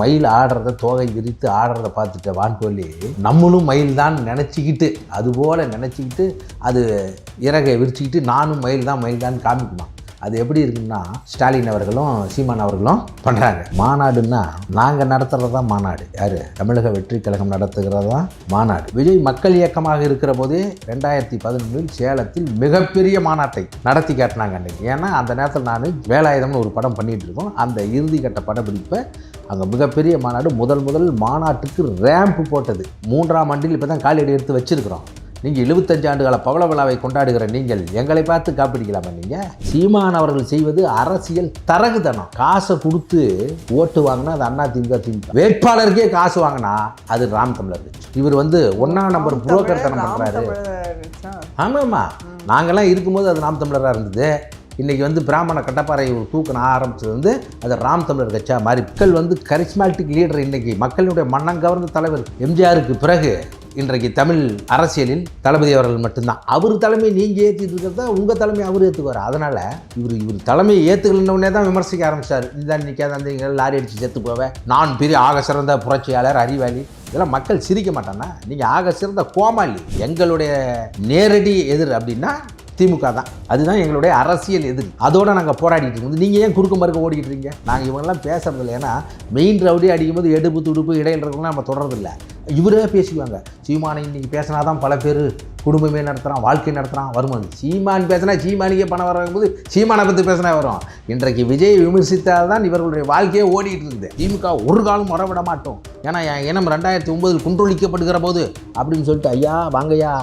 மயில் ஆடுறத தோகை விரித்து ஆடுறத பார்த்துட்ட வான்கோழி நம்மளும் மயில் தான் நினச்சிக்கிட்டு அதுபோல் நினச்சிக்கிட்டு அது இறகை விரிச்சிக்கிட்டு நானும் மயில் தான் காமிக்குமா. அது எப்படி இருக்குன்னா ஸ்டாலின் அவர்களும் சீமான் அவர்களும் பண்ணுறாங்க. மாநாடுன்னா நாங்கள் நடத்துகிறது தான் மாநாடு. யார்? தமிழக வெற்றி கழகம் நடத்துகிறது தான் மாநாடு. விஜய் மக்கள் இயக்கமாக இருக்கிற போதே 2011 சேலத்தில் மிகப்பெரிய மாநாட்டை நடத்தி காட்டினாங்க அன்றைக்கி. ஏன்னா அந்த நேரத்தில் நான் வேலாயுதம்னு ஒரு படம் பண்ணிகிட்டு இருக்கோம். அந்த இறுதி கட்ட படப்பிடிப்பை அங்கே மிகப்பெரிய மாநாடு முதல் மாநாட்டுக்கு ரேம்ப் போட்டது 3ஆம் ஆண்டில் இப்போ தான் காலடி எடுத்து வச்சுருக்கிறோம். நீங்கள் 75 ஆண்டுகால பவள விழாவை கொண்டாடுகிற நீங்கள் எங்களை பார்த்து காப்பிடிக்கலாமா? நீங்கள் சீமான் அவர்கள் செய்வது அரசியல் தரகுதனம். காசை கொடுத்து ஓட்டு வாங்கினா அது அதிமுக வேட்பாளருக்கே காசு வாங்கினா அது நாம் தமிழர் கட்சி. இவர் 1ஆம் நம்பர் புரோக்கர் தனம் பண்ணுறாரு. ஆமாம்மா, நாங்கள்லாம் இருக்கும்போது அது நாம் தமிழராக இருந்தது. இன்றைக்கி பிராமண கட்டப்பாறை தூக்கணும் ஆரம்பிச்சது அது ராம் தமிழர் கட்சியா மாறி மக்கள் கரிஸ்மாட்டிக் லீடர். இன்றைக்கி மக்களுடைய மன்னம் கவர்ந்த தலைவர் எம்ஜிஆருக்கு பிறகு இன்றைக்கு தமிழ் அரசியலில் தளபதி அவர்கள் மட்டும்தான். அவர் தலைமையை நீங்கள் ஏற்றிட்டு இருக்கிறதா உங்கள் தலைமையை அவர் ஏற்றுக்குவார். அதனால் இவர் தலைமையை ஏற்றுக்கலன்னே தான் விமர்சிக்க ஆரம்பித்தார். இதுதான் நிற்காத அந்த லாரி அடித்து செத்து போவேன், நான் பெரிய ஆக சிறந்த புரட்சியாளர் அறிவாளி, இதெல்லாம் மக்கள் சிரிக்க மாட்டானா? நீங்கள் ஆக சிறந்த கோமாளி. எங்களுடைய நேரடி எதிர் அப்படின்னா திமுக தான். அதுதான் எங்களுடைய அரசியல் எதிரி. அதோடு நாங்கள் போராடிட்டு இருக்கோம். நீங்கள் ஏன் குறுக்க மறுக்க ஓடிக்கிட்டு இருக்கீங்க? நாங்கள் இவங்கெல்லாம் பேசுறதில்லை. ஏன்னா மெயின் ரவுடி அடிக்கும்போது எடுப்பு துடுப்பு இடையில் இருக்கிறவங்களாம் நம்ம தொடர்றதில்லை. இவரே பேசிக்குவாங்க. சீமானை இன்றைக்கி பேசினா தான் பல பேர் குடும்பமே நடத்துகிறான், வாழ்க்கை நடத்துகிறான், வருமானம். சீமான் பேசினா சீமானிக்கே பணம் வரும்போது சீமானை பற்றி பேசினா வரும். இன்றைக்கு விஜய் விமர்சித்தால் தான் இவர்களுடைய வாழ்க்கையே ஓடிட்டு இருக்குது. திமுக ஒரு காலம் வரவிட மாட்டோம். ஏன்னா என் இனம் 2009 குன்றொழிக்கப்படுகிற போது அப்படின்னு சொல்லிட்டு ஐயா வாங்கய்யா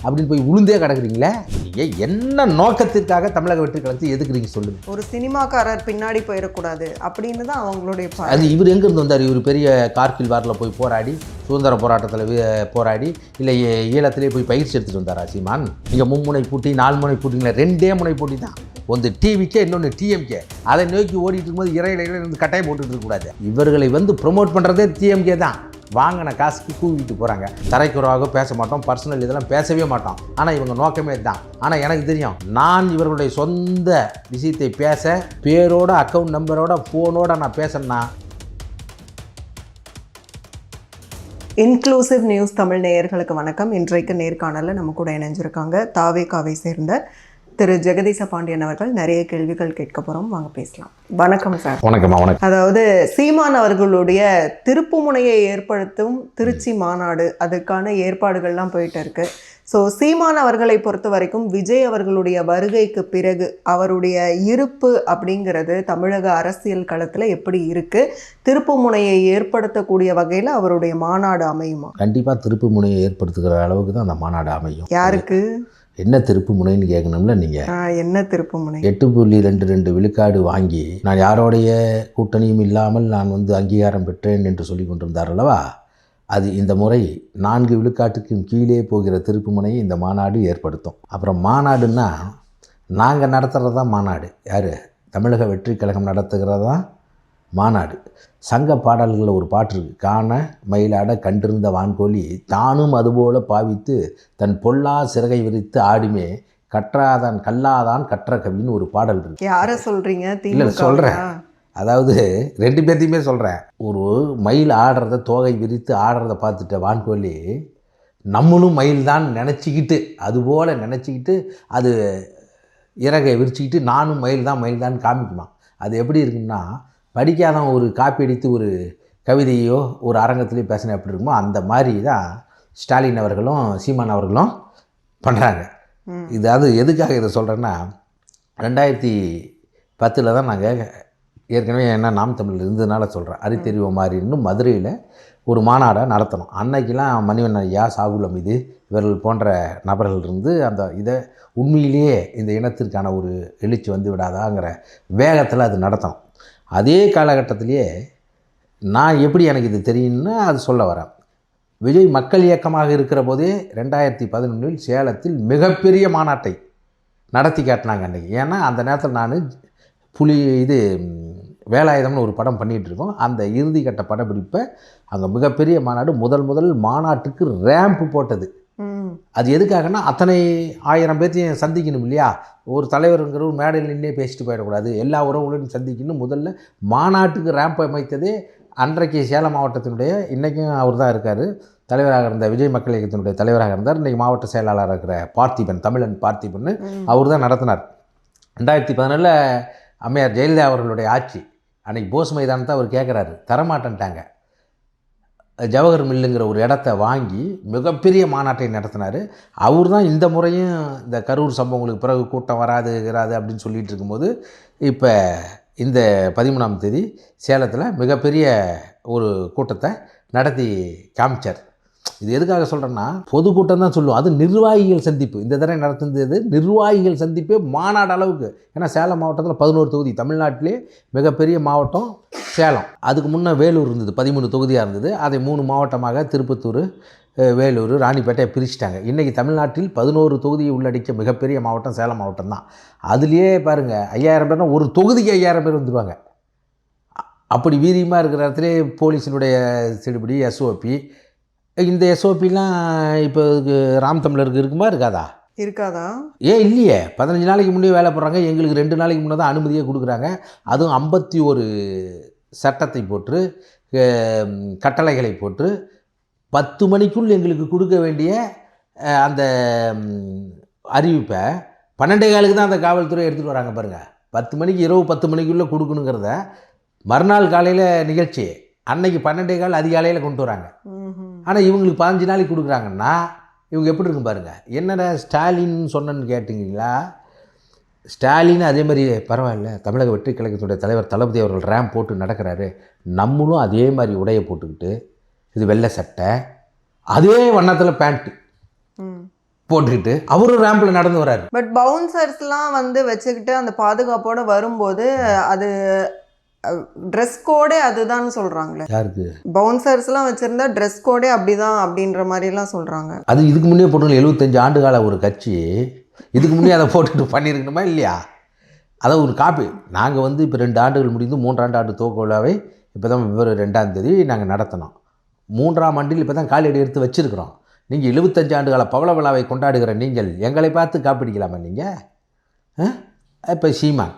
அப்படின்னு போய் உளுந்தே கிடக்குறீங்களே. நீங்கள் என்ன நோக்கத்திற்காக தமிழக வெற்றி கழகத்தை எதுக்குறீங்க சொல்லுங்கள். ஒரு சினிமாக்காரர் பின்னாடி போயிடக்கூடாது அப்படின்னு தான் அவங்களுடைய அது. இவர் எங்கேருந்து வந்தார்? இவர் பெரிய கார்கில் வாரில் போய் போராடி சுதந்திர போராட்டத்தில் போராடி இல்லை ஈழத்திலே போய் பயிற்சி எடுத்துகிட்டு வந்தாரா சீமான்? இங்கே 3 முனை போட்டி 4 முனை போட்டிங்களா? 2 முனை போட்டி தான். ஒன்று டிவிக்கே, இன்னொன்று டிஎம்கே. அதை நோக்கி ஓடிட்டு இருக்கும்போது இறையில கட்டாயம் போட்டுட்டு இருக்கக்கூடாது. இவர்களை ப்ரொமோட் பண்ணுறதே டிஎம்கே தான். வாங்கின காசுக்கு கூவிட்டு போகிறாங்க. தரைக்குறவாக பேச மாட்டோம், பர்சனல் இதெல்லாம் பேசவே மாட்டோம். ஆனால் இவங்க நோக்கமே தான். ஆனால் எனக்கு தெரியும், நான் இவர்களுடைய சொந்த விஷயத்தை பேச பேரோட அக்கௌண்ட் நம்பரோட ஃபோனோட நான் பேசணும்னா. இன்க்ளூசிவ் நியூஸ் தமிழ் நேயர்களுக்கு வணக்கம். இன்றைக்கு நேர்காணலில் நம்ம கூட இணைஞ்சிருக்காங்க தாவேகாவை சேர்ந்த திரு ஜெகதீச பாண்டியன் அவர்கள். நிறைய கேள்விகள் கேட்க போகிறோம், வாங்க பேசலாம். வணக்கம் சார். வணக்கம். வணக்கம். அதாவது சீமான் அவர்களுடைய திருப்புமுனையை ஏற்படுத்தும் திருச்சி மாநாடு, அதுக்கான ஏற்பாடுகள்லாம் போயிட்டு இருக்கு. ஸோ சீமான் அவர்களை பொறுத்த வரைக்கும் விஜய் அவர்களுடைய வருகைக்கு பிறகு அவருடைய இருப்பு அப்படிங்கிறது தமிழக அரசியல் களத்தில் எப்படி இருக்குது? திருப்புமுனையை ஏற்படுத்தக்கூடிய வகையில் அவருடைய மாநாடு அமையுமா? கண்டிப்பாக திருப்புமுனையை ஏற்படுத்துகிற அளவுக்கு தான் அந்த மாநாடு அமையும். யாருக்கு என்ன திருப்பு முனைன்னு கேட்கணும்ல. நீங்கள் என்ன திருப்பு முனை? 8.22 விழுக்காடு வாங்கி நான் யாரோடைய கூட்டணியும் இல்லாமல் நான் அங்கீகாரம் பெற்றேன் என்று சொல்லி கொண்டிருந்தார் அல்லவா? அது இந்த முறை 4 விழுக்காட்டுக்கும் கீழே போகிற திருப்பு முனையை இந்த மாநாடு ஏற்படுத்தும். அப்புறம் மாநாடுன்னா நாங்கள் நடத்துகிறது தான் மாநாடு. யார்? தமிழக வெற்றி கழகம் நடத்துகிறது தான் மாநாடு. சங்க பாடல்களில் ஒரு பாட்டு இருக்குது. காண மயிலாட கண்டிருந்த வான்கோழி தானும் அதுபோல பாவித்து தன் பொல்லா சிறகை விரித்து ஆடுமே கற்றாதான் கல்லாதான் கற்ற கவின்னு ஒரு பாடல் இருக்குது. யாரை சொல்கிறீங்க? இல்லை சொல்கிறேன், அதாவது 2 பேர்த்தையுமே சொல்கிறேன். ஒரு மயில் ஆடுறத தோகை விரித்து ஆடுறத பார்த்துட்ட வான்கோழி நம்மளும் மயில் தான் நினச்சிக்கிட்டு அதுபோல் நினச்சிக்கிட்டு அது இறகை விரிச்சிக்கிட்டு நானும் மயில் தான் காமிக்குமா. அது எப்படி இருக்குன்னா, படிக்காதவன் ஒரு காப்பி அடித்து ஒரு கவிதையோ ஒரு அரங்கத்துலேயோ பேசினா எப்படி இருக்குமோ அந்த மாதிரி தான் ஸ்டாலின் அவர்களும் சீமான் அவர்களும் பண்ணுறாங்க. இதாவது எதுக்காக இதை சொல்கிறேன்னா, 2010 தான் நாங்கள் ஏற்கனவே என்ன நாம் தமிழில் இருந்ததுனால சொல்கிறேன், அறித்தெரிவ மாதிரி இன்னும் மதுரையில் ஒரு மாநாடை நடத்தணும். அன்னைக்கெலாம் மணிவண்ணன் ஐயா, சாகுல் அமீது இவர்கள் போன்ற நபர்கள் இருந்து அந்த இதை உண்மையிலேயே இந்த இனத்திற்கான ஒரு எழுச்சி விடாதாங்கிற வேகத்தில் அது நடத்தணும். அதே காலகட்டத்திலேயே நான் எப்படி எனக்கு இது தெரியும்னா அது சொல்ல வரேன். விஜய் மக்கள் இயக்கமாக இருக்கிற போதே 2011 சேலத்தில் மிகப்பெரிய மாநாட்டை நடத்தி காட்டினாங்க அன்றைக்கி. ஏன்னா அந்த நேரத்தில் நான் வேலாயுதம்னு ஒரு படம் பண்ணிகிட்டு இருக்கோம். அந்த இறுதி கட்ட படப்பிடிப்பை அங்கே மிகப்பெரிய மாநாடு முதல் மாநாட்டுக்கு ரேம்ப் போட்டது. அது எதுக்காகனா அத்தனை 1000 பேர்த்தையும் சந்திக்கணும் இல்லையா? ஒரு தலைவருங்கிற ஒரு மேடையில் நின்னே பேசிட்டு போயிடக்கூடாது, எல்லா உறவுகளையும் சந்திக்கணும். முதல்ல மாநாட்டுக்கு ரேம்ப் அமைத்ததே அன்றைக்கு சேலம் மாவட்டத்தினுடைய இன்றைக்கும் அவர் தான் இருக்கார், தலைவராக இருந்த விஜய் மக்கள் இயக்கத்தினுடைய தலைவராக இருந்தார். இன்றைக்கி மாவட்ட செயலாளராக இருக்கிற பார்த்திபன், தமிழன் பார்த்திபன் அவர் தான் நடத்தினார். 2014 அம்மையார் ஜெயலலிதா அவர்களுடைய ஆட்சி, அன்றைக்கி போஸ் மைதானத்தை அவர் கேட்குறாரு, தரமாட்டேன்ட்டாங்க. ஜவஹர் மில்லுங்கிற ஒரு இடத்த வாங்கி மிகப்பெரிய மாநாட்டை நடத்தினார். அவர் தான் இந்த முறையும் இந்த கரூர் சம்பவங்களுக்கு பிறகு கூட்டம் வராது அப்படின்னு சொல்லிகிட்டு இருக்கும்போது இப்போ இந்த 13ஆம் தேதி சேலத்தில் மிகப்பெரிய ஒரு கூட்டத்தை நடத்தி காமிச்சார். இது எதுக்காக சொல்கிறேன்னா, பொதுக்கூட்டம் தான் சொல்லுவோம், அது நிர்வாகிகள் சந்திப்பு. இந்த தடவை நடத்துனது நிர்வாகிகள் சந்திப்பே மாநாடு அளவுக்கு. ஏன்னா சேலம் மாவட்டத்தில் 11 தொகுதி, தமிழ்நாட்டிலே மிகப்பெரிய மாவட்டம் சேலம். அதுக்கு முன்னே வேலூர் இருந்தது, 13 தொகுதியாக இருந்தது. அதை 3 மாவட்டமாக திருப்பத்தூர், வேலூர், ராணிப்பேட்டையை பிரிச்சுட்டாங்க. இன்றைக்கி தமிழ்நாட்டில் 11 தொகுதியை உள்ளடக்கிய மிகப்பெரிய மாவட்டம் சேலம் மாவட்டம் தான். அதுலேயே பாருங்கள் 5000 பேர்னா ஒரு தொகுதிக்கு 5000 பேர் வந்துடுவாங்க. அப்படி வீரியமாக இருக்கிற இடத்துல போலீஸினுடைய சிடுபிடி, எஸ்ஓபி, இந்த எஸ்ஓபிலாம் இப்போ ராம் தமிழருக்கு இருக்குமா இருக்காதா? இல்லையே. 15 நாளைக்கு முன்னே வேலை போடுறாங்க. எங்களுக்கு 2 நாளைக்கு முன்னே தான் அனுமதியே கொடுக்குறாங்க. அதுவும் 51 சட்டத்தை போட்டு, கட்டளைகளை போட்டு 10 மணிக்குள் எங்களுக்கு கொடுக்க வேண்டிய அந்த அறிவிப்பை 12:15 தான் அந்த காவல்துறை எடுத்துகிட்டு வராங்க பாருங்கள். 10 மணிக்கு, இரவு 10 மணிக்குள்ளே கொடுக்கணுங்கிறத மறுநாள் காலையில் நிகழ்ச்சி, அன்னைக்கு 12:15 அதிகாலையில் கொண்டு வராங்க. ஆனால் இவங்களுக்கு 15 நாளைக்கு கொடுக்குறாங்கன்னா இவங்க எப்படி இருக்கும் பாருங்கள். என்னடா ஸ்டாலின் சொன்னன்னு கேட்டிங்களா? ஸ்டாலின் அதே மாதிரி பரவாயில்ல, தமிழக வெற்றி கழகத்துடைய தலைவர் தளபதி அவர்கள் ரேம்ப் போட்டு நடக்கிறாரு, நம்மளும் அதே மாதிரி உடையை போட்டுக்கிட்டு, இது வெள்ளை சட்டை, அதே வண்ணத்தில் பேண்ட்டு போட்டுக்கிட்டு அவரும் ரேம்பில் நடந்து வராரு. பட் பவுன்சர்ஸ்லாம் வந்து வச்சுக்கிட்டு அந்த பாதுகாப்போடு வரும்போது அது ட்ரெஸ் கோடே அதுதான் சொல்கிறாங்களே. யாருக்கு? பவுன்சர்ஸ்லாம் வச்சுருந்தா ட்ரெஸ் கோடே அப்படிதான் அப்படின்ற மாதிரிலாம் சொல்கிறாங்க. அது இதுக்கு முன்னே போட்டு 75 ஆண்டு கால ஒரு கட்சி இதுக்கு முன்னே அதை போட்டுட்டு பண்ணியிருக்கணுமா இல்லையா? அதை ஒரு காப்பி. நாங்கள் வந்து இப்போ 2 ஆண்டுகள் முடிந்து 3ஆம் ஆண்டு துவக்க விழாவை இப்போ தான் February 2ஆம் தேதி நாங்கள் நடத்தினோம். 3ஆம் ஆண்டில் இப்போ தான் காலடி எடுத்து வச்சுருக்கிறோம். நீங்கள் 75 ஆண்டு கால பவள விழாவை கொண்டாடுகிற நீங்கள் எங்களை பார்த்து காப்பிடிக்கலாமா நீங்கள்? இப்போ சீமான்,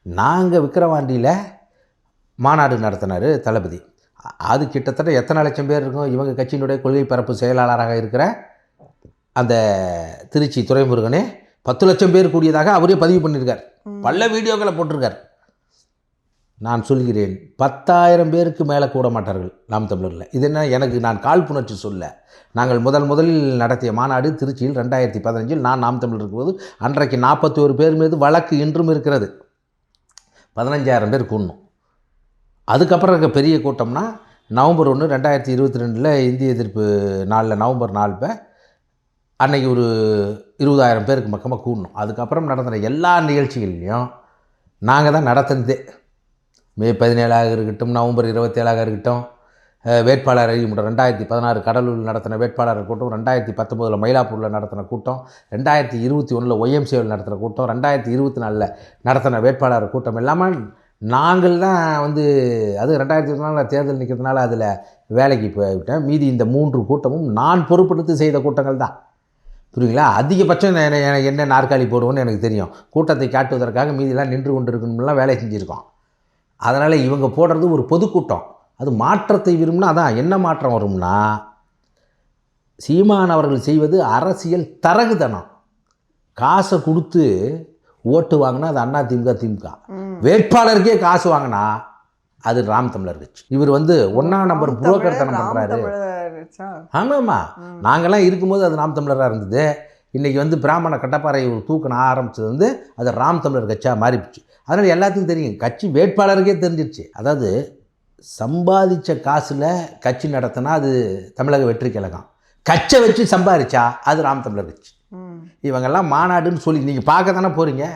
நாங்கள் விக்கிரவாண்டியில் மாநாடு நடத்தினார் தளபதி. அது கிட்டத்தட்ட எத்தனை லட்சம் பேர் இருக்கும்? இவங்க கட்சியினுடைய கொள்கை பரப்பு செயலாளராக இருக்கிற அந்த திருச்சி துரைமுருகனே 10 லட்சம் பேர் கூடியதாக அவரே பதிவு பண்ணியிருக்கார். பல வீடியோக்களை போட்டிருக்கார். நான் சொல்கிறேன், 10,000 பேருக்கு மேலே கூட மாட்டார்கள் நாம் தமிழரில். இது என்ன, எனக்கு நான் காழ்ப்புணர்ச்சி சொல்ல. நாங்கள் முதலில் நடத்திய மாநாடு திருச்சியில் 2015 நான் நாம் தமிழர் இருக்கும்போது அன்றைக்கு 41 பேர் மீது வழக்கு இன்றும் இருக்கிறது. 15,000 பேர் கூடணும். அதுக்கப்புறம் இருக்க பெரிய கூட்டம்னா நவம்பர் 1 2022 இந்திய எதிர்ப்பு நாளில் நவம்பர் 4 அன்றைக்கி ஒரு 20,000 பேருக்கு பக்கமாக கூடணும். அதுக்கப்புறம் நடந்த எல்லா நிகழ்ச்சிகள்லையும் நாங்கள் தான் நடத்துனதே. மே 17 இருக்கட்டும், நவம்பர் 27 இருக்கட்டும், வேட்பாளர் அறிமுகம் 2016 கடலூரில் நடத்தின வேட்பாளர் கூட்டம், 2019 மயிலாப்பூரில் நடத்தின கூட்டம், 2021 ஒய்எம்சியில் நடத்தின கூட்டம், 2024 நடத்தின வேட்பாளர் கூட்டம் எல்லாமே நாங்கள் தான் வந்து, அது 2024 தேர்தல் நிற்கிறதுனால அதில் வேலைக்கு போய்விட்டேன். மீதி இந்த 3 கூட்டமும் நான் பொறுப்பெடுத்து செய்த கூட்டங்கள் தான். புரியுங்களா? அதிகபட்சம் என்ன நாற்காலி போடுவோன்னு எனக்கு தெரியும். கூட்டத்தை காட்டுவதற்காக மீதிலாம் நின்று கொண்டு இருக்கணும்லாம் வேலை செஞ்சுருக்கோம். அதனால் இவங்க போடுறது ஒரு பொதுக்கூட்டம். அது மாற்றத்தை விரும்பினா அதான் என்ன மாற்றம் வரும்னா, சீமான் அவர்கள் செய்வது அரசியல் தரகுதனம். காசை கொடுத்து ஓட்டு வாங்கினா அது அண்ணா திமுக, வேட்பாளருக்கே காசு வாங்கினா அது ராம் தமிழர் கட்சி. இவர் வந்து 1ஆம் நம்பர் புரோக்கர் தனம் பண்ணுறாரு. ஆமாம்மா, நாங்கள்லாம் இருக்கும்போது அது நாம் தமிழராக இருந்தது. இன்றைக்கி வந்து பிராமண கட்டப்பாறை ஒரு தூக்கணும் ஆரம்பித்தது வந்து அது ராம் தமிழர் கட்சியாக மாறிடுச்சு. அதனால் எல்லாத்துக்கும் தெரியும், கட்சி வேட்பாளருக்கே தெரிஞ்சிடுச்சு. அதாவது சம்பாதிச்ச காசில் கட்சி நடத்தினா அது தமிழக வெற்றி கழகம், கட்சை வச்சு சம்பாதிச்சா அது ராம் தமிழர் கட்சி. இவங்கெல்லாம் மாநாடுன்னு சொல்லி நீங்கள் பார்க்க தானே போகிறீங்க.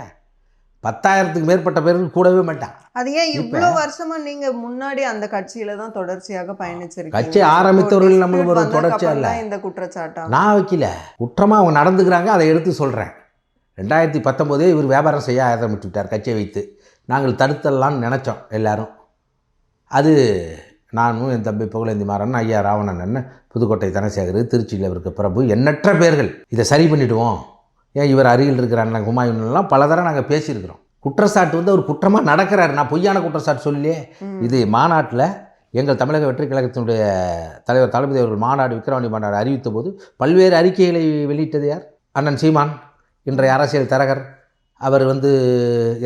10,000க்கு மேற்பட்ட பேருக்கு கூடவே மாட்டான். அது ஏன் இவ்வளோ வருஷமா நீங்கள் முன்னாடி அந்த கட்சியில் தான் தொடர்ச்சியாக பயணிச்சிருக்கீங்க? கட்சி ஆரம்பித்தவர்கள் நம்மளுக்கு ஒரு தொடர்ச்சியாக இல்லை. இந்த குற்றச்சாட்டா நான் வைக்கல, குற்றமாக அவங்க நடந்துக்கிறாங்க, அதை எடுத்து சொல்கிறேன். 2019 இவர் வியாபாரம் செய்ய ஆரம்பித்து விட்டார் கட்சியை வைத்து. நாங்கள் தடுத்தலான்னு நினச்சோம் எல்லோரும். அது நானும் என் தம்பி புகழேந்தி மாறன், ஐயா ராவணன், புதுக்கோட்டை தனசேகர், திருச்சியில் இருக்க பிரபு, எண்ணற்ற பேர்கள் இதை சரி பண்ணிவிடுவோம், ஏன் இவர் அருகில் இருக்கிறாங்க ஹுமாயூன்லாம் பல தடவை நாங்கள் பேசியிருக்கிறோம். குற்றச்சாட்டு வந்து அவர் குற்றமாக நடக்கிறாரு. நான் பொய்யான குற்றச்சாட்டு சொல்லியே. இது மாநாட்டில் எங்கள் தமிழக வெற்றி கழகத்தினுடைய தலைவர் தளபதி அவர்கள் மாநாடு விக்கிரவாண்டி மாநாடு அறிவித்த போது பல்வேறு அறிக்கைகளை வெளியிட்டது யார்? அண்ணன் சீமான், இன்றைய அரசியல் தரகர். அவர்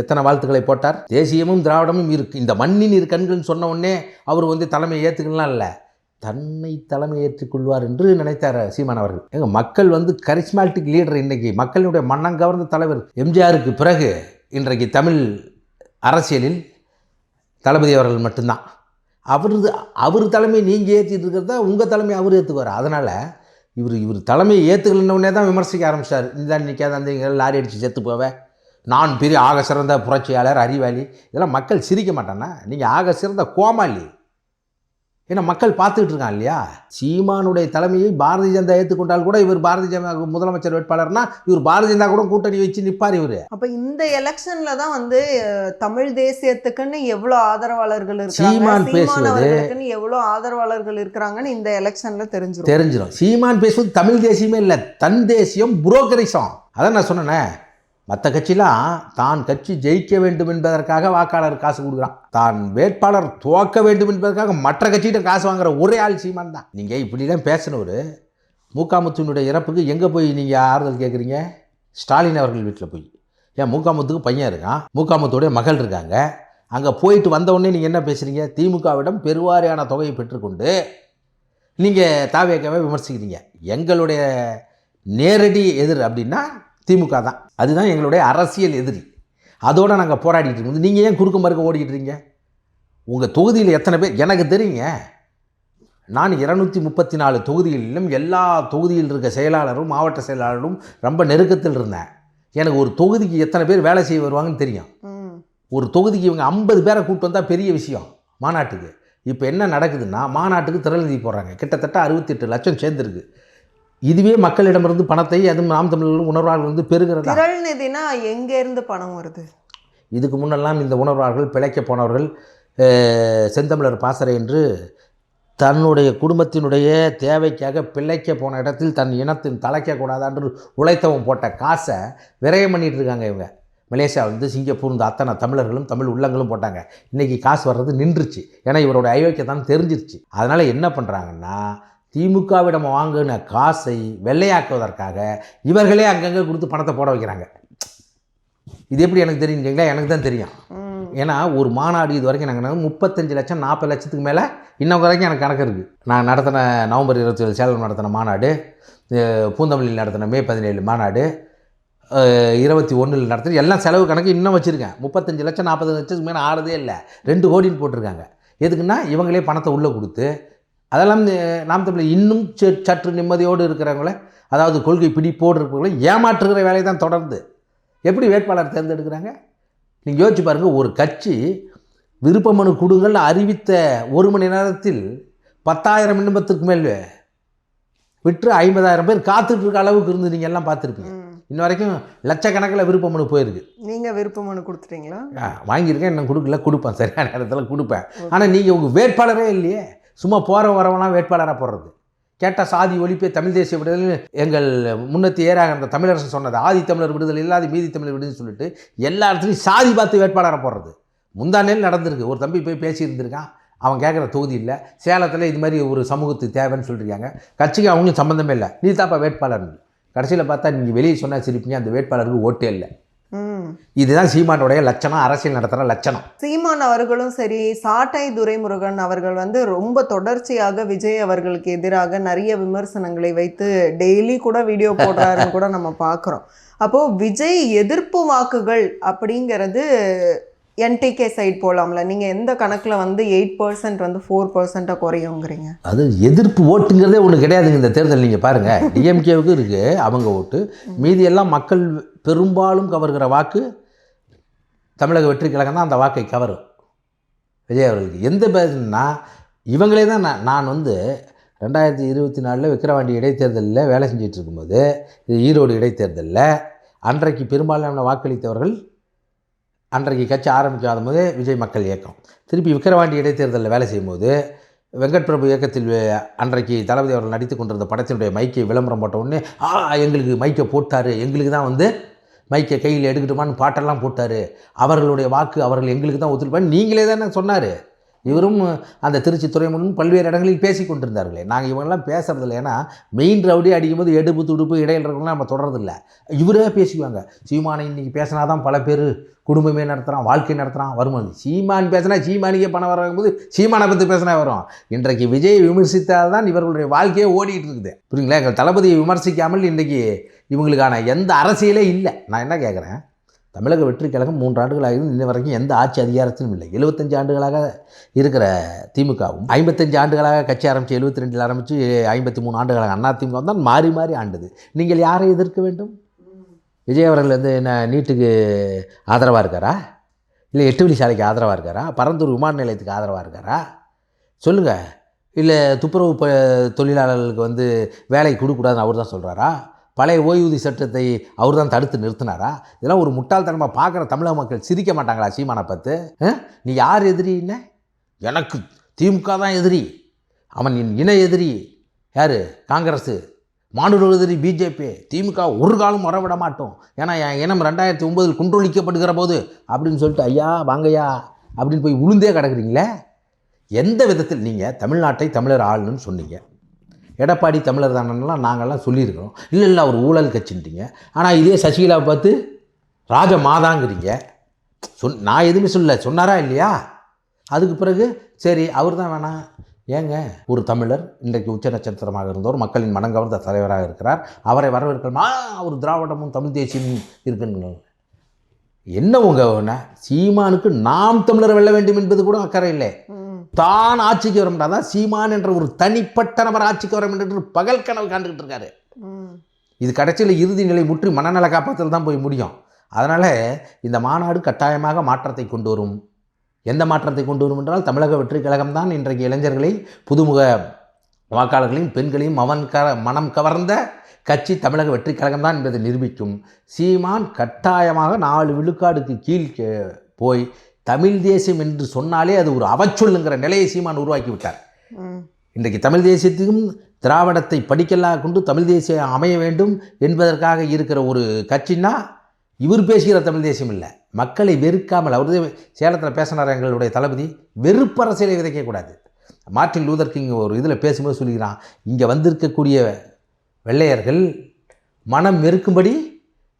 எத்தனை வாழ்த்துக்களை போட்டார். தேசியமும் திராவிடமும் இருக்கு இந்த மண்ணின் இரு கண்கள்னு சொன்ன உடனே அவர் தலைமை ஏற்றுக்கலாம் இல்லை, தன்னை தலைமை ஏற்றுக்கொள்வார் என்று நினைத்தார் சீமான் அவர்கள். எங்கள் மக்கள் கரிஸ்மாட்டிக் லீடர். இன்றைக்கி மக்களுடைய மன்னம் கவர்ந்த தலைவர் எம்ஜிஆருக்கு பிறகு இன்றைக்கு தமிழ் அரசியலில் தளபதி அவர்கள் மட்டும்தான். அவர் தலைமை நீங்கள் ஏற்றிட்டு இருக்கிறதா உங்கள் தலைமை அவர் ஏற்றுக்குவார். அதனால் இவர் தலைமையை ஏற்றுக்கலன்னே தான் விமர்சிக்க ஆரம்பித்தார். இந்த நிற்காத அந்த லாரி அடித்து செத்து போவேன், நான் பெரிய ஆக சிறந்த புரட்சியாளர், அறிவாளி, இதெல்லாம் மக்கள் சிரிக்க மாட்டானா? நீங்கள் ஆக சிறந்த கோமாளி. ஏன்னா மக்கள் பார்த்துக்கிட்டு இருக்கான் இல்லையா? சீமானுடைய தலைமையை பாரதிய ஜனதா ஏற்றுக்கொண்டால் கூட இவர் பாரதிய ஜனதா முதலமைச்சர் வேட்பாளர்னா இவர் பாரதிய ஜனதா கூட கூட்டணி வச்சு நிற்பார் இவர். அப்போ இந்த எலெக்ஷன்ல தான் தமிழ் தேசியத்துக்குன்னு எவ்வளோ ஆதரவாளர்கள் இருக்காங்க, சீமான் பேசுவது எவ்வளோ ஆதரவாளர்கள் இருக்கிறாங்கன்னு இந்த எலெக்ஷன்ல தெரிஞ்சிடும். சீமான் பேசுவது தமிழ் தேசியமே இல்லை, தன் தேசியம், புரோக்கரிசம். அதான் நான் சொன்னேன், மற்ற கட்சிலாம் தான் கட்சி ஜெயிக்க வேண்டும் என்பதற்காக வாக்காளர் காசு கொடுக்குறான், தான் வேட்பாளர் துவக்க வேண்டும் என்பதற்காக மற்ற கட்சிகிட்ட காசு வாங்குற ஒரே ஆள் சீமான் தான். நீங்கள் இப்படிலாம் பேசினவர் மூக்காமுத்துனுடைய இறப்புக்கு எங்கே போய் நீங்கள் ஆறுதல் கேட்குறீங்க? ஸ்டாலின் அவர்கள் வீட்டில் போய். ஏன் மூக்காமுத்துக்கு பையன் இருக்கான், மூக்காமுத்துடைய மகள் இருக்காங்க, அங்கே போயிட்டு வந்தவுடனே நீங்கள் என்ன பேசுகிறீங்க? திமுகவிடம் பெருவாரியான தொகையை பெற்றுக்கொண்டு நீங்கள் தாவேக்காவை விமர்சிக்கிறீங்க. எங்களுடைய நேரடி எதிர் அப்படின்னா திமுக தான், அதுதான் எங்களுடைய அரசியல் எதிரி. அதோடு நாங்கள் போராடிட்டு இருக்கோம். நீங்கள் ஏன் குறுக்க மறுக்க ஓடிக்கிட்டு இருக்கீங்க? உங்கள் தொகுதியில் எத்தனை பேர் எனக்கு தெரியுங்க. நான் 234 தொகுதிகளிலும் எல்லா தொகுதியில் இருக்க செயலாளரும் மாவட்ட செயலாளரும் ரொம்ப நெருக்கத்தில் இருந்தேன். எனக்கு ஒரு தொகுதிக்கு எத்தனை பேர் வேலை செய்ய வருவாங்கன்னு தெரியும். ஒரு தொகுதிக்கு இவங்க 50 பேரை கூப்பிட்டு வந்தால் பெரிய விஷயம் மாநாட்டுக்கு. இப்போ என்ன நடக்குதுன்னா, மாநாட்டுக்கு திரள் நிதி போடுறாங்க, கிட்டத்தட்ட 68 லட்சம் சேர்ந்துருக்கு. இதுவே மக்களிடமிருந்து பணத்தை அதுவும் நாம் தமிழர்களும் உணர்வாளர்கள் பெறுகிறதா? திரள் நிதினா எங்கேருந்து பணம் வருது? இதுக்கு முன்னெல்லாம் இந்த உணர்வாளர்கள் பிழைக்க போனவர்கள் செந்தமிழர் பாசறை என்று தன்னுடைய குடும்பத்தினுடைய தேவைக்காக பிழைக்க போன இடத்தில் தன் இனத்தின் தலைக்கக்கூடாது என்று உழைத்தவன் போட்ட காசை விரயம் பண்ணிகிட்டு இருக்காங்க இவங்க. மலேசியா சிங்கப்பூர் இந்த அத்தனை தமிழர்களும் தமிழ் உள்ளங்களும் போட்டாங்க. இன்றைக்கி காசு வர்றது நின்றுச்சு. ஏன்னா இவரோட அயோக்கியத்தான் தெரிஞ்சிருச்சு. அதனால் என்ன பண்ணுறாங்கன்னா, திமுகவிடம் வாங்கின காசை வெள்ளையாக்குவதற்காக இவர்களே அங்கங்கே கொடுத்து பணத்தை போட வைக்கிறாங்க. இது எப்படி எனக்கு தெரியுங்களா? எனக்கு தான் தெரியும். ஏன்னா ஒரு மாநாடு இது வரைக்கும் நாங்கள் 35 லட்சம் 40 லட்சத்துக்கு மேலே இன்னும் வரைக்கும் எனக்கு கணக்கு இருக்குது. நான் நடத்தின நவம்பர் 27 சேலம் நடத்தின மாநாடு, பூந்தமல்லியில் நடத்தின மே 17 மாநாடு, 21 நடத்தின எல்லாம் செலவு கணக்கு இன்னும் வச்சுருக்கேன். 35 லட்சம் 40 லட்சத்துக்கு மேலே ஆறதே இல்லை, 2 கோடின்னு போட்டிருக்காங்க. எதுக்குன்னா இவங்களே பணத்தை உள்ளே கொடுத்து அதெல்லாம் நாம் தமிழ் இன்னும் சற்று நிம்மதியோடு இருக்கிறவங்கள, அதாவது கொள்கை பிடிப்போடு இருக்கிறவங்கள ஏமாற்றுகிற வேலையை தான் தொடர்ந்து எப்படி வேட்பாளர் தேர்ந்தெடுக்கிறாங்க? நீங்கள் யோசிச்சு பாருங்கள். ஒரு கட்சி விருப்ப மனு கொடுங்கள் அறிவித்த 1 மணி நேரத்தில் 10,000 விண்ணப்பத்திற்கு மேல் விற்று 50,000 பேர் காத்துட்டு இருக்க அளவுக்கு இருந்து நீங்கள் எல்லாம் பார்த்துருப்பீங்க. இன்ன வரைக்கும் லட்சக்கணக்கில் விருப்ப மனு போயிருக்கு. நீங்கள் விருப்ப மனு கொடுத்துட்டீங்களா? வாங்கியிருக்கேன், இன்னும் கொடுக்கல, கொடுப்பேன், சரியான நேரத்தில் கொடுப்பேன். ஆனால் நீங்கள் உங்கள் வேட்பாளரே இல்லையே, சும்மா போகிற வரவெல்லாம் வேட்பாளராக போடுறது. கேட்டால் சாதி ஒழிப்பே தமிழ் தேசிய விடுதலை எங்கள் முன்னத்தி ஏறாக அந்த தமிழரசு சொன்னது, ஆதி தமிழர் விடுதலை இல்லாத மீதி தமிழர் விடுதலைன்னு சொல்லிட்டு எல்லா இடத்துலையும் சாதி பார்த்து வேட்பாளராக போடுறது. முந்தானேல் நடந்திருக்கு. ஒரு தம்பி போய் பேசியிருந்திருக்கான், அவன் கேட்குற தொகுதி இல்லை, சேலத்தில் இது மாதிரி ஒரு சமூகத்துக்கு தேவைன்னு சொல்லியிருக்காங்க. கட்சிக்கு அவங்களும் சம்மந்தமே இல்லை, நீ தாப்பா வேட்பாளர். கடைசியில் பார்த்தா நீங்கள் வெளியே சொன்னால் சிரிப்பீங்க, அந்த வேட்பாளருக்கு ஓட்டே இல்லை. இதுதான் சீமானுடைய லட்சணம், அரசியல் நடத்துகிற லட்சணம். சீமான் அவர்களும் சரி, சாட்டை துரைமுருகன் அவர்கள் ரொம்ப தொடர்ச்சியாக விஜய் அவர்களுக்கு எதிராக நிறைய விமர்சனங்களை வைத்து டெய்லி கூட வீடியோ போடுறாருன்னு கூட நம்ம பார்க்குறோம். அப்போது விஜய் எதிர்ப்பு வாக்குகள் அப்படிங்கிறது என்டிகே சைட் போகலாம்ல, நீங்கள் எந்த கணக்கில் 8% 4% குறையுங்கிறீங்க? அது எதிர்ப்பு ஓட்டுங்கிறதே ஒன்று கிடையாதுங்க இந்த தேர்தல். நீங்கள் பாருங்கள், டிஎம்கேவுக்கு இருக்குது அவங்க ஓட்டு, மீதியெல்லாம் மக்கள் பெரும்பாலும் கவர்கிற வாக்கு தமிழக வெற்றி கழகம் தான் அந்த வாக்கை கவரும் விஜய் அவர்களுக்கு. எந்த பேருன்னா இவங்களே தான். நான் 2024 விக்கிரவாண்டி இடைத்தேர்தலில் வேலை செஞ்சிட்டு இருக்கும்போது, இது ஈரோடு இடைத்தேர்தலில் அன்றைக்கு பெரும்பாலான வாக்களித்தவர்கள் அன்றைக்கு கட்சி ஆரம்பிக்காத போதே விஜய் மக்கள் இயக்கம், திருப்பி விக்கிரவாண்டி இடைத்தேர்தலில் வேலை செய்யும்போது வெங்கட் பிரபு இயக்கத்தில் அன்றைக்கு தளபதி அவர்கள் நடித்து கொண்டிருந்த படத்தினுடைய மைக்கை விளம்பரம் போட்ட உடனே எங்களுக்கு மைக்கை போட்டார், எங்களுக்கு தான் மைக்கை கையில் எடுக்கட்டுமான்னு பாட்டெல்லாம் போட்டார், அவர்களுடைய வாக்கு அவர்கள் எங்களுக்கு தான் ஒத்துழைப்பான்னு நீங்களே தானே சொன்னார். இவரும் அந்த திருச்சி துறைமுகம் பல்வேறு இடங்களில் பேசி கொண்டிருந்தார்களே. நாங்கள் இவங்கெல்லாம் பேசுறதில்ல. ஏன்னா மெயின் ரவுடி அடிக்கும்போது எடுப்பு துடுப்பு இடையில் இருக்கிறவங்களாம் நம்ம தொடர்றதில்ல. இவரே பேசிக்குவாங்க. சீமானை இன்றைக்கி பேசினா தான் பல பேர் குடும்பமே நடத்துகிறான், வாழ்க்கை நடத்துகிறான், வருமானம். சீமான் பேசினா சீமானிக்கே பணம் வரும்போது சீமானை பற்றி பேசினா வரும். இன்றைக்கு விஜய் விமர்சித்தால் தான் இவர்களுடைய வாழ்க்கையே ஓடிட்டு இருக்குது. புரியுங்களா? எங்கள் தளபதியை விமர்சிக்காமல் இன்றைக்கி இவங்களுக்கான எந்த அரசியலே இல்லை. நான் என்ன கேட்குறேன், தமிழக வெற்றி கழகம் 3 ஆண்டுகளாக இன்ன வரைக்கும் எந்த ஆட்சி அதிகாரத்திலும் இல்லை. 75 ஆண்டுகளாக இருக்கிற திமுகவும் 55 ஆண்டுகளாக கட்சி ஆரம்பித்து 72 ஆரம்பித்து 53 ஆண்டுகளாக அதிமுக தான் மாறி மாறி ஆண்டது. நீங்கள் யாரை எதிர்க்க வேண்டும்? விஜய் அவர்கள் வந்து என்ன நீட்டுக்கு ஆதரவாக இருக்காரா? இல்லை 8 வழி சாலைக்கு ஆதரவாக இருக்காரா? பரந்தூர் விமான நிலையத்துக்கு ஆதரவாக இருக்காரா? சொல்லுங்கள். இல்லை துப்புரவு தொழிலாளர்களுக்கு வந்து வேலை கொடுக்கக்கூடாதுன்னு அவர் தான் சொல்கிறாரா? பழைய ஓய்வூதிய சட்டத்தை அவர் தான் தடுத்து நிறுத்தினாரா? இதெல்லாம் ஒரு முட்டாள்தனமாக பார்க்குற தமிழக மக்கள் சிரிக்க மாட்டாங்களா சீமானை பார்த்து? நீ யார் எதிரின்னு? எனக்கு திமுக தான் எதிரி, அவன் என் இணை எதிரி. யார்? காங்கிரஸ். மாநில எதிரி பிஜேபி. திமுக ஒரு காலம் வரவிட மாட்டோம், ஏன்னா என் இனம் 2009 குன்றொழிக்கப்படுகிற போது அப்படின்னு சொல்லிட்டு ஐயா வாங்கய்யா அப்படின்னு போய் உளுந்தே கிடக்குறீங்களே. எந்த விதத்தில் நீங்கள் தமிழ்நாட்டை தமிழர் ஆளுன்னு சொன்னீங்க? எடப்பாடி தமிழர் தானெல்லாம் நாங்கள்லாம் சொல்லியிருக்கிறோம். இல்லை அவர் ஊழல் கட்சின்ட்டீங்க. ஆனால் இதே சசிகலாவை பார்த்து ராஜ மாதாங்கிறீங்க. நான் எதுவுமே சொல்லலை, சொன்னாரா இல்லையா? அதுக்கு பிறகு சரி அவர் தான் வேணாம். ஏங்க, ஒரு தமிழர் இன்றைக்கு உச்ச நட்சத்திரமாக இருந்தவர், மக்களின் மனங்கவர்ந்த தலைவராக இருக்கிறார், அவரை வரவேற்கணுமா? அவர் திராவிடமும் தமிழ் தேசியமும் இருக்குன்னு என்ன உங்க சீமானுக்கு நாம் தமிழரை வெல்ல வேண்டும் என்பது கூட அக்கறை இல்லை. தான் ஆட்சிக்கு வர முடியாதான் சீமான் என்ற ஒரு தனிப்பட்ட நபர் ஆட்சிக்கு வர வேண்டும் என்று பகல் கனவு காண்டுகிட்டு இருக்காரு. இது கடைசியில் இறுதி நிலை முற்றி மனநல காப்பத்தில் தான் போய் முடியும். அதனால் இந்த மாநாடு கட்டாயமாக மாற்றத்தை கொண்டு வரும். எந்த மாற்றத்தை கொண்டு வரும் என்றால் தமிழக வெற்றி கழகம் தான் இன்றைக்கு இளைஞர்களை, புதுமுக வாக்காளர்களையும் பெண்களையும் மனம் கவர்ந்த கட்சி தமிழக வெற்றி கழகம் தான் என்பதை நிரூபிக்கும். சீமான் கட்டாயமாக 4 விழுக்காடுக்கு கீழ் போய் தமிழ் தேசியம் என்று சொன்னாலே அது ஒரு அவச்சொல்லுங்கிற நிலையை சீமான் உருவாக்கி விட்டார். இன்றைக்கு தமிழ் தேசியத்தையும் திராவிடத்தை படிக்கலாக கொண்டு தமிழ் தேசியம் அமைய வேண்டும் என்பதற்காக இருக்கிற ஒரு கட்சின்னா இவர் பேசுகிற தமிழ் தேசியம் இல்லை. மக்களை வெறுக்காமல், அவரது சேலத்தில் பேசினார் எங்களுடைய தளபதி, வெறுப்பு அரசியலை விதைக்கக்கூடாது. மார்ட்டின் லூதர் கிங் ஒரு இதில் பேசும்போது சொல்லிக்கிறான், இங்கே வந்திருக்கக்கூடிய வெள்ளையர்கள் மனம் வெறுக்கும்படி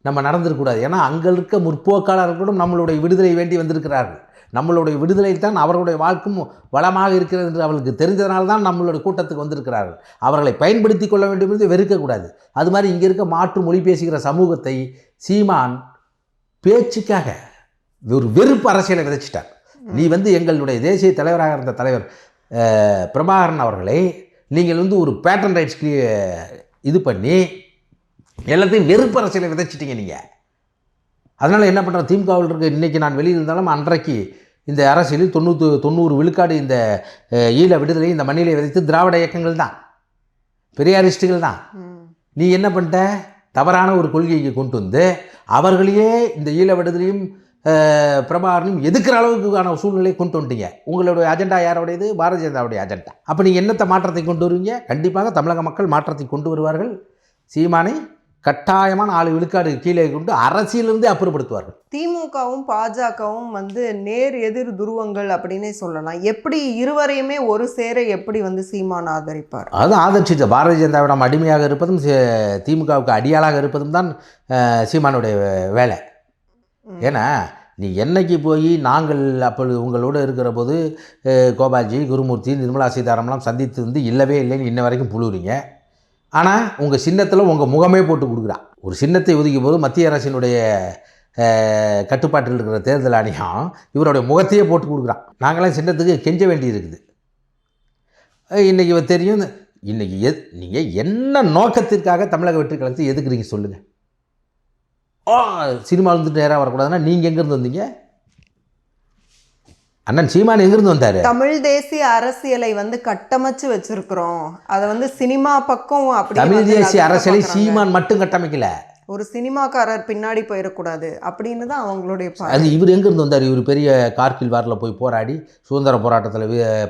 நம்ம நடந்திருக்கக்கூடாது. ஏன்னா அங்கே இருக்க முற்போக்காளர்களும் நம்மளுடைய விடுதலை வேண்டி வந்திருக்கிறார்கள். நம்மளுடைய விடுதலை தான் அவர்களுடைய வாழ்க்கும் வளமாக இருக்கிறது என்று அவர்களுக்கு தெரிஞ்சதனால்தான் நம்மளுடைய கூட்டத்துக்கு வந்திருக்கிறார்கள். அவர்களை பயன்படுத்தி கொள்ள வேண்டும் என்று வெறுக்கக்கூடாது. அது மாதிரி இங்கே இருக்க மாற்று மொழி பேசுகிற சமூகத்தை சீமான் பேச்சுக்காக ஒரு வெறுப்பு அரசியலை விதைச்சிட்டார். நீ வந்து எங்களுடைய தேசிய தலைவராக இருந்த தலைவர் பிரபாகரன் அவர்களை நீங்கள் ஒரு பேட்டன் ரைட்ஸ்க்கு இது பண்ணி எல்லாத்தையும் வெறுப்பு அரசியலை விதைச்சிட்டிங்க நீங்கள். அதனால் என்ன பண்ணுற, திமுகவில் இருக்க இன்றைக்கி நான் வெளியில் இருந்தாலும் அன்றைக்கு இந்த அரசியலில் 90 விழுக்காடு இந்த ஈழ விடுதலை இந்த மண்ணிலே விதைத்து திராவிட இயக்கங்கள் தான், பெரியாரிஸ்டுகள் தான். நீ என்ன பண்ணிட்ட, தவறான ஒரு கொள்கையை கொண்டு வந்து அவர்களையே இந்த ஈழ விடுதலையும் பிரபாகரனும் எதுக்கிற அளவுக்கான சூழ்நிலை கொண்டு வந்துட்டீங்க. உங்களுடைய அஜெண்டா யாரோடையது? பாரதிய ஜனதாவுடைய அஜெண்டா. அப்போ நீங்கள் என்னத்தை மாற்றத்தை கொண்டு வருவீங்க? கண்டிப்பாக தமிழக மக்கள் மாற்றத்தை கொண்டு வருவார்கள். சீமானை கட்டாயமான 4 விழுக்காடு கீழே கொண்டு அரசியலிருந்தே அப்புறப்படுத்துவார்கள். திமுகவும் பாஜகவும் நேர் எதிர் துருவங்கள் அப்படின்னே சொல்லலாம். எப்படி இருவரையுமே ஒரு சேர எப்படி சீமான் ஆதரிப்பார்? அது ஆதரிச்சிட்டு பாரதிய ஜனதாவிடம் அடிமையாக இருப்பதும் திமுகவுக்கு அடியாளாக இருப்பதும் தான் சீமானுடைய வேலை. ஏன்னா நீ என்னைக்கு போய் நாங்கள் அப்பொழுது உங்களோடு இருக்கிற போது கோபால்ஜி, குருமூர்த்தி, நிர்மலா சீதாராமன்லாம் சந்தித்து இல்லவே இல்லைன்னு இன்ன வரைக்கும் புழுவுறீங்க. ஆனால் உங்கள் சின்னத்தில் உங்கள் முகமே போட்டு கொடுக்குறான். ஒரு சின்னத்தை ஒதுக்கிய போது மத்திய அரசினுடைய கட்டுப்பாட்டில் இருக்கிற தேர்தல் ஆணையம் இவருடைய முகத்தையே போட்டு கொடுக்குறான். நாங்களாம் சின்னத்துக்கு கெஞ்ச வேண்டி இருக்குது. இன்றைக்கி தெரியும். இன்றைக்கி நீங்கள் என்ன நோக்கத்திற்காக தமிழக வெற்றி கழகத்தை எதுக்குறீங்க சொல்லுங்கள். சினிமா வந்துட்டு நேராக வரக்கூடாதுன்னா நீங்கள் எங்கேருந்து வந்தீங்க? அண்ணன் சீமான் எங்கிருந்து வந்தார்? தமிழ் தேசிய அரசியலை கட்டமைச்சு வச்சிருக்கிறோம். அதை சினிமா பக்கம் அப்படி தமிழ் தேசிய அரசியலை சீமான் மட்டும் கட்டமைக்கல, ஒரு சினிமாக்காரர் பின்னாடி போயிடக்கூடாது அப்படின்னு தான் அவங்களுடைய. அது இவர் எங்கேருந்து வந்தார்? இவர் பெரிய கார்கில் வாரில் போய் போராடி, சுதந்திர போராட்டத்தில்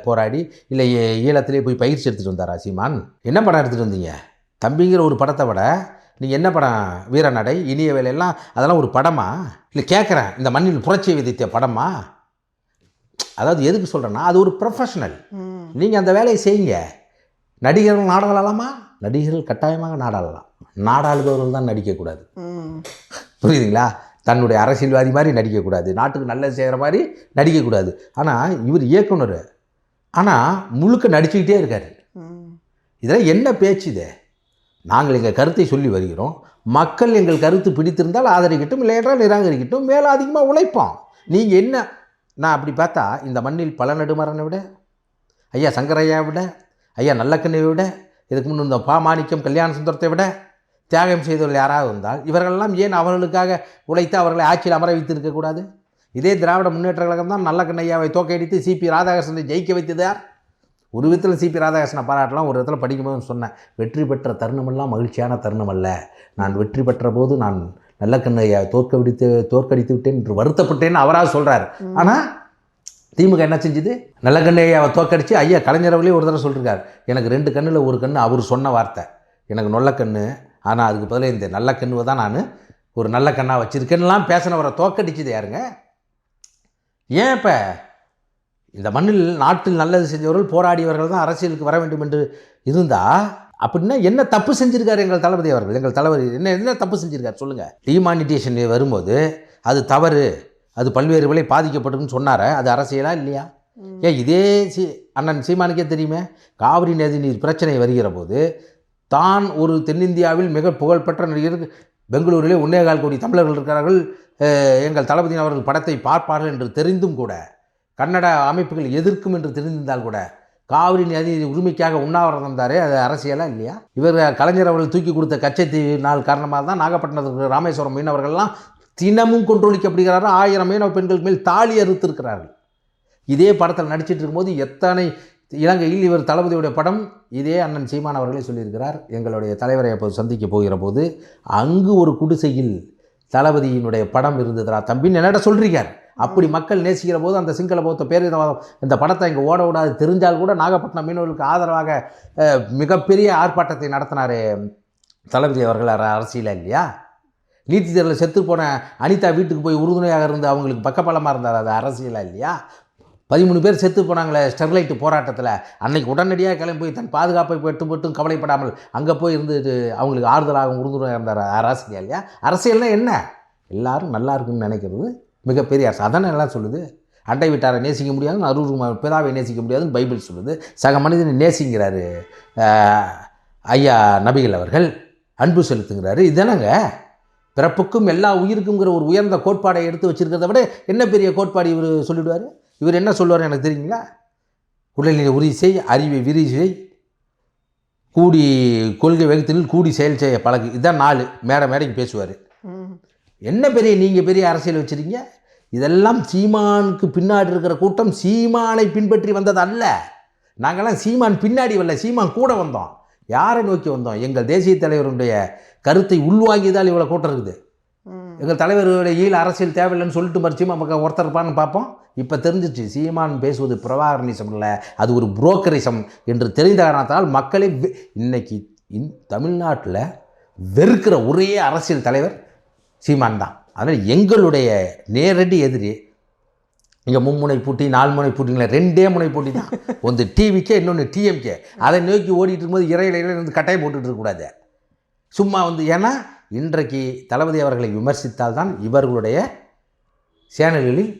போராடி, இல்லை ஈழத்திலே போய் பயிற்சி எடுத்துகிட்டு வந்தாரா சீமான்? என்ன படம் எடுத்துகிட்டு வந்தீங்க? தம்பிங்கிற ஒரு படத்தை விட நீங்கள் என்ன படம், வீரநடை, இனிய வேலையெல்லாம் அதெல்லாம் ஒரு படமா? இல்லை கேட்குறேன், இந்த மண்ணில் புரட்சியை விதித்த படமா? அதாவது எதுக்கு சொல்கிறேன்னா, அது ஒரு ப்ரொஃபஷனல். நீங்கள் அந்த வேலையை செய்யுங்க. நடிகர்கள் நாடாளலாமா? நடிகர்கள் கட்டாயமாக நாடாளலாம். நாடாளுபவர்கள் தான் நடிக்கக்கூடாது. புரியுதுங்களா? தன்னுடைய அரசியல்வாதி மாதிரி நடிக்கக்கூடாது, நாட்டுக்கு நல்லது செய்கிற மாதிரி நடிக்கக்கூடாது. ஆனால் இவர் இயக்குனர், ஆனால் முழுக்க நடிச்சுக்கிட்டே இருக்கார். இதில் என்ன பேச்சு இது? நாங்கள் எங்கள் கருத்தை சொல்லி வருகிறோம், மக்கள் எங்கள் கருத்து பிடித்திருந்தால் ஆதரிக்கட்டும், இல்லையென்றால் நிராகரிக்கட்டும், மேலே அதிகமாக உழைப்போம். நீங்கள் என்ன, நான் அப்படி பார்த்தா இந்த மண்ணில் பல நெடுமாறனை விட, ஐயா சங்கரையா விட, ஐயா நல்லக்கண்ணையை விட, இதுக்கு முன் இந்த மாணிக்கம் கல்யாண சுந்தரத்தை விட தியாகம் செய்தவர்கள் யாராவது இருந்தால் இவர்களெல்லாம் ஏன் அவர்களுக்காக உழைத்து அவர்களை ஆட்சியில் அமர வைத்து இருக்கக்கூடாது? இதே திராவிட முன்னேற்ற கழகம் தான் நல்லக்கண்ணையாவை தோக்கடித்து சிபி ராதாகிருஷ்ணனை ஜெயிக்க வைத்தது யார்? ஒரு விதத்தில் சிபி ராதாகிருஷ்ணனை பாராட்டலாம், ஒரு விதத்தில் படிக்கும்போது சொன்னேன், வெற்றி பெற்ற தருணமெல்லாம் மகிழ்ச்சியான தருணம் அல்ல. நான் வெற்றி பெற்ற போது நான் நல்லக்கண்ணையை தோற்கடித்து விட்டேன் என்று வருத்தப்பட்டேன்னு அவராக சொல்கிறார். ஆனால் திமுக என்ன செஞ்சுது? நல்லக்கண்ணையை அவள் தோற்கடிச்சு, ஐயா கலைஞரவர்களே ஒரு தடவை சொல்லியிருக்கார், எனக்கு 2 கண்ணில் ஒரு கண்ணு அவர் சொன்ன வார்த்தை, எனக்கு நொல்லக்கண்ணு, ஆனால் அதுக்கு பதிலாக இந்த நல்ல கண்ணுவை தான் நான் ஒரு நல்ல கண்ணாக வச்சுருக்கேன்லாம் பேசினவரை தோற்கடிச்சது யாருங்க? ஏன் இப்போ இந்த மண்ணில் நாட்டில் நல்லது செஞ்சவர்கள் போராடியவர்கள் தான் அரசியலுக்கு வர வேண்டும் என்று இருந்தால், அப்படின்னா என்ன தப்பு செஞ்சுருக்காரு எங்கள் தளபதி அவர்கள்? எங்கள் தளபதி என்ன தப்பு செஞ்சுருக்காரு சொல்லுங்கள்? டிமானிட்டேஷன் வரும்போது அது தவறு, அது பல்வேறு விலை பாதிக்கப்பட்டுன்னு சொன்னார, அது அரசியலா இல்லையா? ஏன் இதே அண்ணன் சீமானுக்கே தெரியுமே, காவிரி நதி நீர் பிரச்சனை வருகிற போது தான் ஒரு தென்னிந்தியாவில் மிக புகழ்பெற்ற நடிகர், பெங்களூரிலே 1.25 கோடி தமிழர்கள் இருக்கிறார்கள், எங்கள் தளபதி அவர்கள் படத்தை பார்ப்பார்கள் என்று தெரிந்தும் கூட, கன்னட அமைப்புகள் எதிர்க்கும் என்று தெரிந்திருந்தால் கூட, காவிரி நதி உரிமைக்காக உண்ணாவிரதம் இருந்தாரே, அது அரசியலா இல்லையா? இவர் கலைஞர் அவர்கள் தூக்கி கொடுத்த கச்சத்தீவினால் காரணமாக தான் நாகப்பட்டினத்துக்கு ராமேஸ்வரம் மீனவர்கள்லாம் தினமும் கொன்றொழிக்கப்படுகிறார்கள். 1000 மீனவ பெண்களுக்கு மேல் தாலி அறுத்திருக்கிறார்கள். இதே படத்தில் நடிச்சிட்டு இருக்கும்போது எத்தனை இலங்கையில் இவர் தளபதியுடைய படம், இதே அண்ணன் சீமான் அவர்களே சொல்லியிருக்கிறார், எங்களுடைய தலைவரை அப்போது சந்திக்க போகிற போது அங்கு ஒரு குடிசையில் தளபதியினுடைய படம் இருந்ததுரா தம்பின்னு என்னடா சொல்கிறீங்க? அப்படி மக்கள் நேசிக்கிற போது அந்த சிங்கள பௌத்த பேரினவாதம் இந்த படத்தை இங்கே ஓட விடாது தெரிஞ்சால் கூட நாகப்பட்டினம் மீனவர்களுக்கு ஆதரவாக மிகப்பெரிய ஆர்ப்பாட்டத்தை நடத்தினார் தளபதி அவர்கள். அரசியலா இல்லையா? நீதி தேர்தலில் செத்து போன அனிதா வீட்டுக்கு போய் உறுதுணையாக இருந்து அவங்களுக்கு பக்கபலமாக இருந்தார், அது அரசியலா இல்லையா? 13 பேர் செத்து போனாங்களே ஸ்டெர்லைட் போராட்டத்தில், அன்னைக்கு உடனடியாக கிளம்பி போய் தன் பாதுகாப்பை மட்டும் கவலைப்படாமல் அங்கே போய் இருந்துட்டு அவங்களுக்கு ஆறுதலாக உறுதுணையாக இருந்தார், அரசியல் இல்லையா? அரசியல்னால் என்ன? எல்லாரும் நல்லா இருக்குன்னு நினைக்கிறது மிகப்பெரிய அரசு. அதானே எல்லாம் சொல்லுது. அண்டை வீட்டாரை நேசிக்க முடியாதுன்னு, அரூர் பிதாவை நேசிக்க முடியாதுன்னு பைபிள் சொல்லுது. சக மனிதனை நேசிங்கிறாரு ஐயா நபிகள் அவர்கள், அன்பு செலுத்துங்கிறாரு. இதுதானங்க பிறப்புக்கும் எல்லா உயிருக்குங்கிற ஒரு உயர்ந்த கோட்பாடை எடுத்து வச்சுருக்கிறத விட என்ன பெரிய கோட்பாடு இவர் சொல்லிவிடுவார்? இவர் என்ன சொல்லுவார் எனக்கு தெரியுங்களா? உடலினை உறுதி செய், அறிவை விரி செய், கூடி கொள்கை வகுத்தலில் கூடி செயல் செய்ய பழகு. இதுதான் 4 மேடைக்கு பேசுவார். என்ன பெரிய நீங்கள் பெரிய அரசியல் வச்சுருக்கீங்க? இதெல்லாம் சீமானுக்கு பின்னாடி இருக்கிற கூட்டம் சீமானை பின்பற்றி வந்தது அல்ல. நாங்கள்லாம் சீமான் பின்னாடி வரல, சீமான் கூட வந்தோம். யாரை நோக்கி வந்தோம்? எங்கள் தேசிய தலைவருடைய கருத்தை உள்வாங்கியதால் இவ்வளோ கூட்டம் இருக்குது. எங்கள் தலைவருடைய ஈழ அரசியல் தேவையில்லைன்னு சொல்லிட்டு மறுச்சிமா மக்கள் ஒருத்தர் இருப்பான்னு பார்ப்போம். இப்போ தெரிஞ்சிச்சு சீமான் பேசுவது பிரபாகரனிசம் இல்லை, அது ஒரு புரோக்கரிசம் என்று தெரிந்த காரணத்தால் மக்களை இன்னைக்கு தமிழ்நாட்டில் வெறுக்கிற ஒரே அரசியல் தலைவர் சீமான் தான். அதனால் எங்களுடைய நேரடி எதிரி இங்கே 3 முனை போட்டி 4 முனை போட்டிங்களே, 2 முனை போட்டி தான். ஒன்று டிவிக்கே, இன்னொன்று டிஎம்கே. அதை நோக்கி ஓடிட்டு இருக்கும்போது இறையில கட்டாயம் போட்டுட்டு இருக்கக்கூடாது சும்மா ஏன்னா இன்றைக்கு தளபதி அவர்களை விமர்சித்தால்தான் இவர்களுடைய சேனல்களில்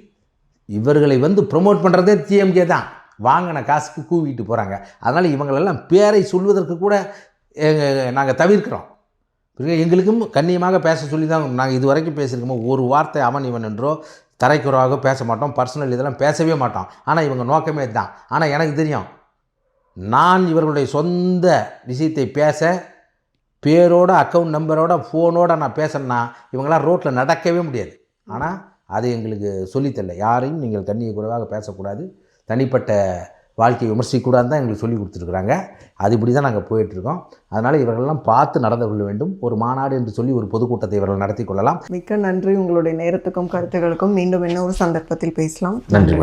இவர்களை ப்ரொமோட் பண்ணுறதே டிஎம்கே தான். வாங்கின காசுக்கு கூவிட்டு போகிறாங்க. அதனால் இவங்களெல்லாம் பேரை சொல்வதற்கு கூட நாங்கள் தவிர்க்கிறோம். எங்களுக்கும் கண்ணியமாக பேச சொல்லி தான் நாங்கள் இது வரைக்கும் பேசியிருக்கோம். ஒரு வார்த்தை அவன் இவன் என்றோ தரைக்குறவாக பேச மாட்டோம், பர்சனல் இதெல்லாம் பேசவே மாட்டோம். ஆனால் இவங்க நோக்கமே தான். ஆனால் எனக்கு தெரியும், நான் இவர்களுடைய சொந்த விஷயத்தை பேச பேரோட அக்கௌண்ட் நம்பரோட ஃபோனோட நான் பேசுகிறேன்னா இவங்களாம் ரோட்டில் நடக்கவே முடியாது. ஆனால் அது எங்களுக்கு சொல்லித்தரல. யாரையும் நீங்கள் கண்ணிய குறைவாக பேசக்கூடாது, தனிப்பட்ட வாழ்க்கையை விமர்சிக்கக்கூடாதுன்னு தான் எங்களுக்கு சொல்லி கொடுத்துருக்குறாங்க. அது இப்படி தான் நாங்கள் போயிட்டுருக்கோம். அதனால் இவர்களெல்லாம் பார்த்து நடந்து கொள்ள வேண்டும். ஒரு மாநாடு என்று சொல்லி ஒரு பொதுக்கூட்டத்தை இவர்கள் நடத்தி கொள்ளலாம். மிக்க நன்றி. உங்களுடைய நேரத்துக்கும் கருத்துக்களுக்கும் மீண்டும் இன்னொரு சந்தர்ப்பத்தில் பேசலாம். நன்றி.